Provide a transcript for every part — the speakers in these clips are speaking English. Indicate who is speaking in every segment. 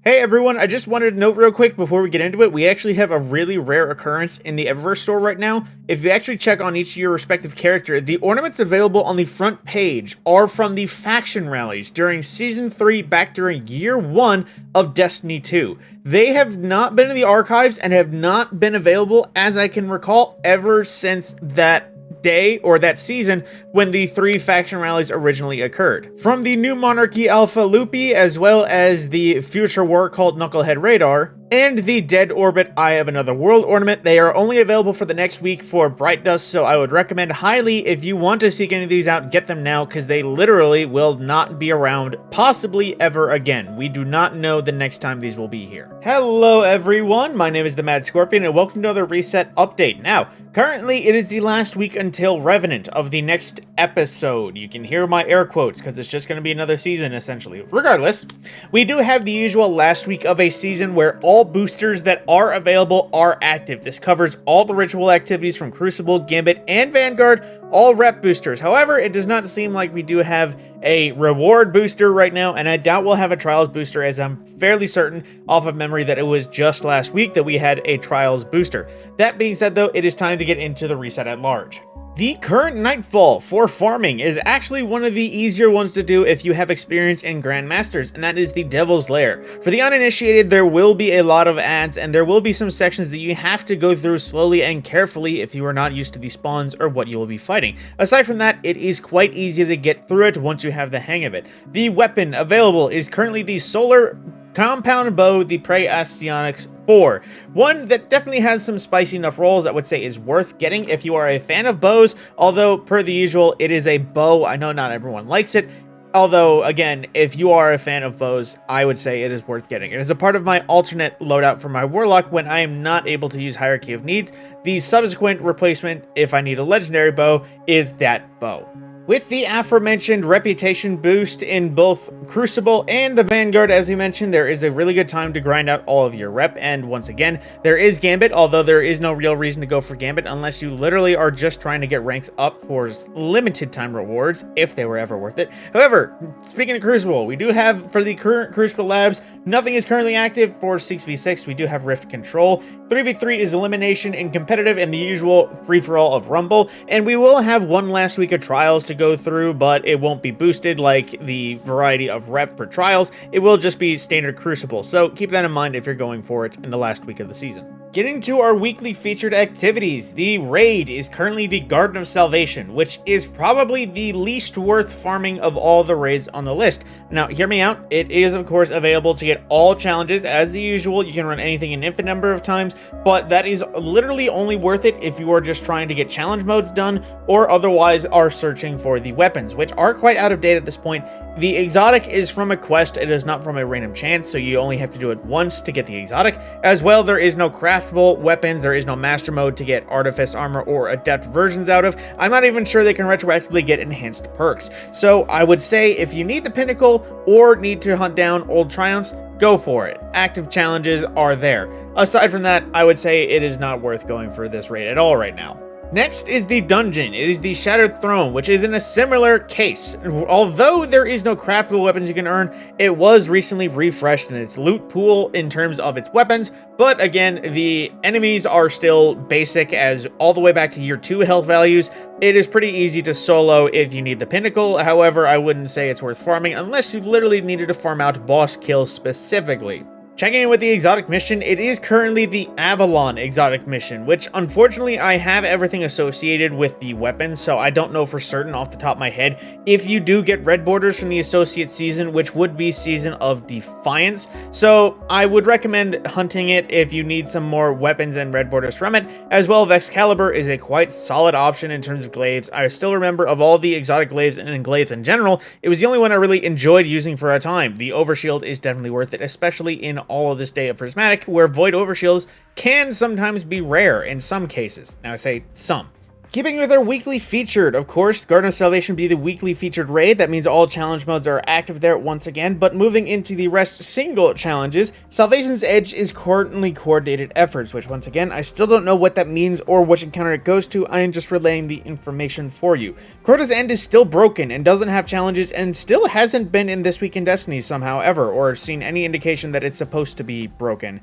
Speaker 1: Hey everyone, I just wanted to note real quick before we get into it, we actually have a really rare occurrence in the Eververse store right now. If you actually check on each of your respective character, the ornaments available on the front page are from the faction rallies during Season 3 back during Year 1 of Destiny 2. They have not been in the archives and have not been available, as I can recall, ever since that day or that season when the 3 faction rallies originally occurred. From the New Monarchy Alpha Loopy, as well as the Future War called Knucklehead Radar, and the Dead Orbit Eye of Another World ornament, they are only available for the next week for Bright Dust, so I would recommend highly, if you want to seek any of these out, get them now, because they literally will not be around possibly ever again. We do not know the next time these will be here. Hello everyone, my name is TheMadScorpyon, and welcome to another Reset Update. Now, currently it is the last week until Revenant of the next episode. You can hear my air quotes, because it's just going to be another season, essentially. Regardless, we do have the usual last week of a season where all boosters that are available are active. This covers all the ritual activities from Crucible, Gambit, and Vanguard, all rep boosters. However, it does not seem like we do have a reward booster right now, and I doubt we'll have a trials booster, as I'm fairly certain off of memory that it was just last week that we had a trials booster. That being said though, it is time to get into the reset at large. The current nightfall for farming is actually one of the easier ones to do if you have experience in Grandmasters, and that is the Devil's Lair. For the uninitiated, there will be a lot of ads, and there will be some sections that you have to go through slowly and carefully if you are not used to the spawns or what you will be fighting. Aside from that, it is quite easy to get through it once you have the hang of it. The weapon available is currently the Solar Compound Bow, the Prey Astyonics 4. One that definitely has some spicy enough rolls I would say is worth getting if you are a fan of bows, although per the usual, it is a bow. I know not everyone likes it. Although, again, if you are a fan of bows, I would say it is worth getting. It is a part of my alternate loadout for my Warlock when I am not able to use Hierarchy of Needs. The subsequent replacement, if I need a legendary bow, is that bow. With the aforementioned reputation boost in both Crucible and the Vanguard, as we mentioned, there is a really good time to grind out all of your rep, and once again, there is Gambit, although there is no real reason to go for Gambit unless you literally are just trying to get ranks up for limited time rewards, if they were ever worth it. However, speaking of Crucible, we do have, for the current Crucible Labs, nothing is currently active. For 6v6, we do have Rift Control. 3v3 is Elimination and Competitive and the usual free-for-all of Rumble, and we will have one last week of Trials to go through, but it won't be boosted like the variety of rep for Trials. It will just be standard Crucible, so keep that in mind if you're going for it in the last week of the season. Getting to our weekly featured activities, the raid is currently the Garden of Salvation, which is probably the least worth farming of all the raids on the list. Now, hear me out. It is, of course, available to get all challenges. As the usual, you can run anything an infinite number of times, but that is literally only worth it if you are just trying to get challenge modes done or otherwise are searching for the weapons, which are quite out of date at this point. The exotic is from a quest. It is not from a random chance, so you only have to do it once to get the exotic. As well, there is no craftable weapons. There is no master mode to get artifice armor or adept versions out of. I'm not even sure they can retroactively get enhanced perks. So I would say if you need the pinnacle or need to hunt down old triumphs, go for it. Active challenges are there. Aside from that, I would say it is not worth going for this raid at all right now. Next is the dungeon. It is the Shattered Throne, which is in a similar case. Although there is no craftable weapons you can earn, it was recently refreshed in its loot pool in terms of its weapons, but again, the enemies are still basic as all the way back to year 2 health values. It is pretty easy to solo if you need the pinnacle. However, I wouldn't say it's worth farming unless you literally needed to farm out boss kills specifically. Checking in with the exotic mission, it is currently the Avalon exotic mission, which unfortunately I have everything associated with the weapons, so I don't know for certain off the top of my head if you do get red borders from the associate season, which would be Season of Defiance. So I would recommend hunting it if you need some more weapons and red borders from it. As well, Excalibur is a quite solid option in terms of glaives. I still remember of all the exotic glaives and glaives in general, it was the only one I really enjoyed using for a time. The Overshield is definitely worth it, especially in all of this day of Prismatic, where Void Overshields can sometimes be rare in some cases. Now I say some. Keeping with our weekly featured, of course, Garden of Salvation be the weekly featured raid. That means all challenge modes are active there once again. But moving into the rest single challenges, Salvation's Edge is currently coordinated efforts, which once again, I still don't know what that means or which encounter it goes to. I am just relaying the information for you. Crota's End is still broken and doesn't have challenges and still hasn't been in This Week in Destiny somehow ever, or seen any indication that it's supposed to be broken.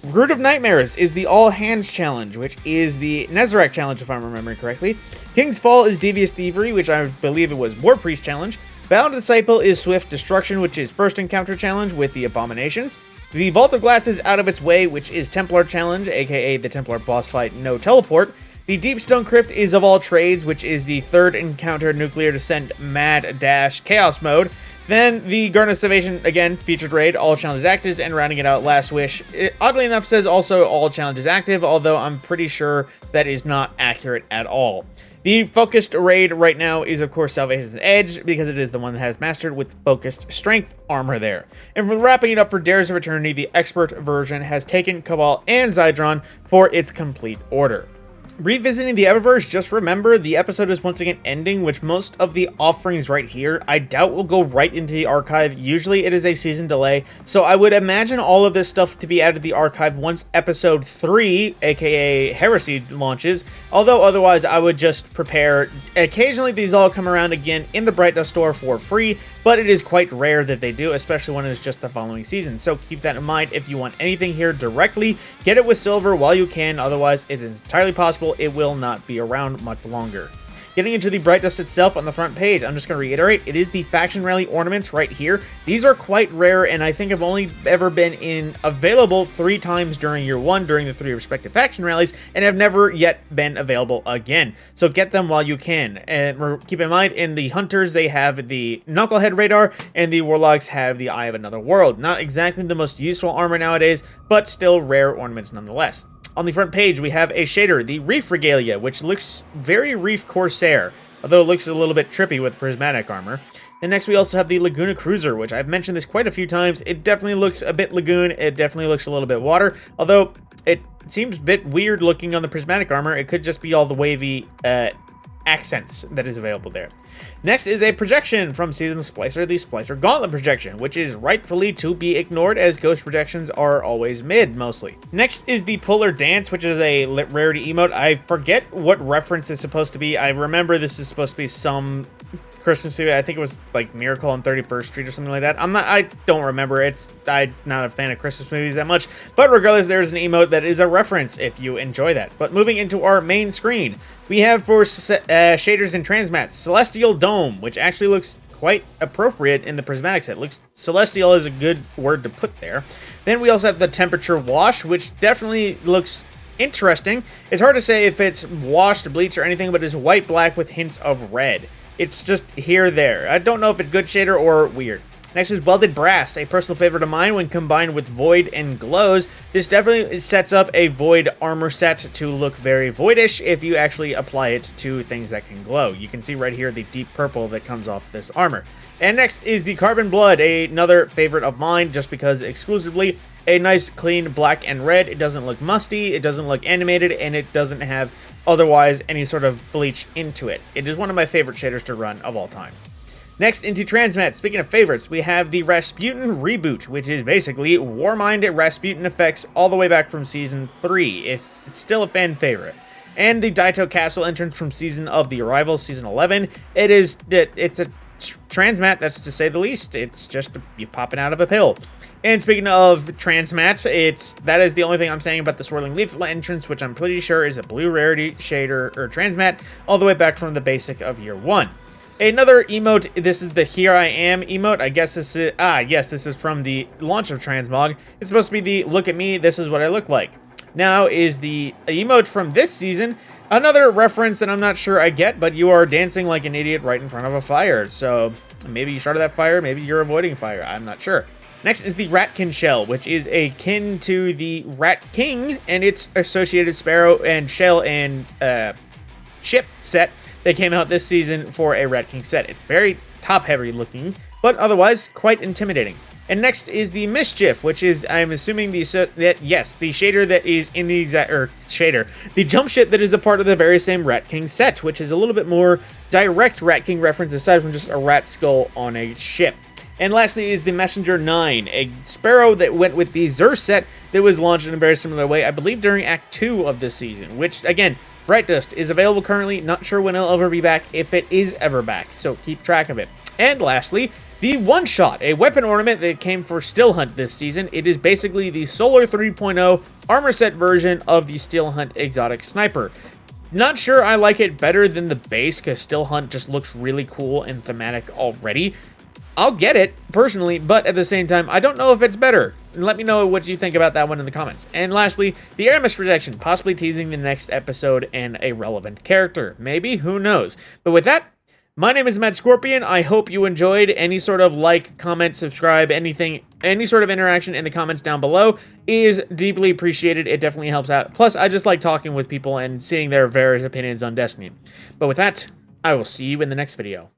Speaker 1: Root of Nightmares is the All Hands challenge, which is the Nezarec challenge if I'm remembering correctly. King's Fall is Devious Thievery, which I believe it was War Priest challenge. Bound Disciple is Swift Destruction, which is First Encounter challenge with the Abominations. The Vault of Glass is Out of Its Way, which is Templar challenge, aka the Templar boss fight, no teleport. The Deepstone Crypt is Of All Trades, which is the Third Encounter Nuclear Descent Mad-Chaos mode. Then the Garden of Salvation, again, featured raid, all challenges active, and rounding it out, Last Wish. It, oddly enough, says also all challenges active, although I'm pretty sure that is not accurate at all. The focused raid right now is, of course, Salvation's Edge, because it is the one that has mastered with focused strength armor there. And for wrapping it up for Dares of Eternity, the expert version has taken Cabal and Zydron for its complete order. Revisiting the Eververse, just remember the episode is once again ending, which most of the offerings right here I doubt will go right into the archive. Usually it is a season delay, so I would imagine all of this stuff to be added to the archive once episode 3, aka Heresy, launches, although otherwise I would just prepare. Occasionally these all come around again in the Bright Dust store for free, but it is quite rare that they do, especially when it's just the following season. So keep that in mind. If you want anything here directly, get it with silver while you can. Otherwise, it is entirely possible it will not be around much longer. Getting into the Bright Dust itself on the front page, I'm just going to reiterate, it is the Faction Rally ornaments right here. These are quite rare, and I think have only ever been available 3 times during year 1, during the 3 respective faction rallies, and have never yet been available again. So get them while you can. And keep in mind, in the Hunters, they have the Knucklehead Radar, and the Warlocks have the Eye of Another World. Not exactly the most useful armor nowadays, but still rare ornaments nonetheless. On the front page, we have a shader, the Reef Regalia, which looks very Reef Corsair, although it looks a little bit trippy with prismatic armor. And next we also have the Laguna Cruiser, which I've mentioned this quite a few times. It definitely looks a bit lagoon, it definitely looks a little bit water, although it seems a bit weird looking on the prismatic armor. It could just be all the wavy accents that is available there. Next is a projection from Season Splicer, the Splicer Gauntlet projection, which is rightfully to be ignored as ghost projections are always mid, mostly. Next is the Polar Dance, which is a rarity emote. I forget what reference is supposed to be. I remember this is supposed to be some Christmas movie. I think it was like Miracle on 31st Street or something like that. I don't remember. I'm not a fan of Christmas movies that much, but regardless, there's an emote that is a reference if you enjoy that. But moving into our main screen, we have for shaders and transmats, Celestial Dome, which actually looks quite appropriate in the prismatic set. Looks celestial is a good word to put there. Then we also have the Temperature Wash, which definitely looks interesting. It's hard to say if it's washed, bleached, or anything, but it's white-black with hints of red. It's just here, there. I don't know if it's good shader or weird. Next is Welded Brass, a personal favorite of mine when combined with Void and Glows. This definitely sets up a Void armor set to look very voidish if you actually apply it to things that can glow. You can see right here the deep purple that comes off this armor. And next is the Carbon Blood, another favorite of mine just because exclusively a nice clean black and red. It doesn't look musty, it doesn't look animated, and it doesn't have otherwise any sort of bleach into it. It is one of my favorite shaders to run of all time. Next, into Transmat. Speaking of favorites, we have the Rasputin Reboot, which is basically Warmind Rasputin effects all the way back from Season 3, if it's still a fan favorite. And the Daito Capsule entrance from Season of the Arrival, Season 11. It's a Transmat, that's to say the least. It's just you popping out of a pill. And speaking of Transmats, that is the only thing I'm saying about the Swirling Leaf entrance, which I'm pretty sure is a blue rarity shader or Transmat, all the way back from the basic of year 1. Another emote, this is the Here I Am emote. I guess this is, yes, this is from the launch of Transmog. It's supposed to be the Look at Me, this is what I look like. Now is the emote from this season, another reference that I'm not sure I get, but you are dancing like an idiot right in front of a fire. So maybe you started that fire, maybe you're avoiding fire, I'm not sure. Next is the Ratkin Shell, which is akin to the Rat King and its associated Sparrow and Shell and ship set that came out this season for a Rat King set. It's very top-heavy looking, but otherwise quite intimidating. And next is the Mischief, which is, I'm assuming, the shader that is in the the jump ship that is a part of the very same Rat King set, which is a little bit more direct Rat King reference aside from just a rat skull on a ship. And lastly is the Messenger 9, a Sparrow that went with the Xur set that was launched in a very similar way, I believe during Act 2 of this season, which, again, Bright Dust is available currently, not sure when it'll ever be back, if it is ever back, so keep track of it. And lastly, the One Shot, a weapon ornament that came for Still Hunt this season. It is basically the Solar 3.0 armor set version of the Still Hunt Exotic Sniper. Not sure I like it better than the base, because Still Hunt just looks really cool and thematic already. I'll get it, personally, but at the same time, I don't know if it's better. Let me know what you think about that one in the comments. And lastly, the Aramis protection, possibly teasing the next episode and a relevant character. Maybe, who knows? But with that, my name is TheMadScorpyon. I hope you enjoyed. Any sort of like, comment, subscribe, anything, any sort of interaction in the comments down below is deeply appreciated. It definitely helps out. Plus, I just like talking with people and seeing their various opinions on Destiny. But with that, I will see you in the next video.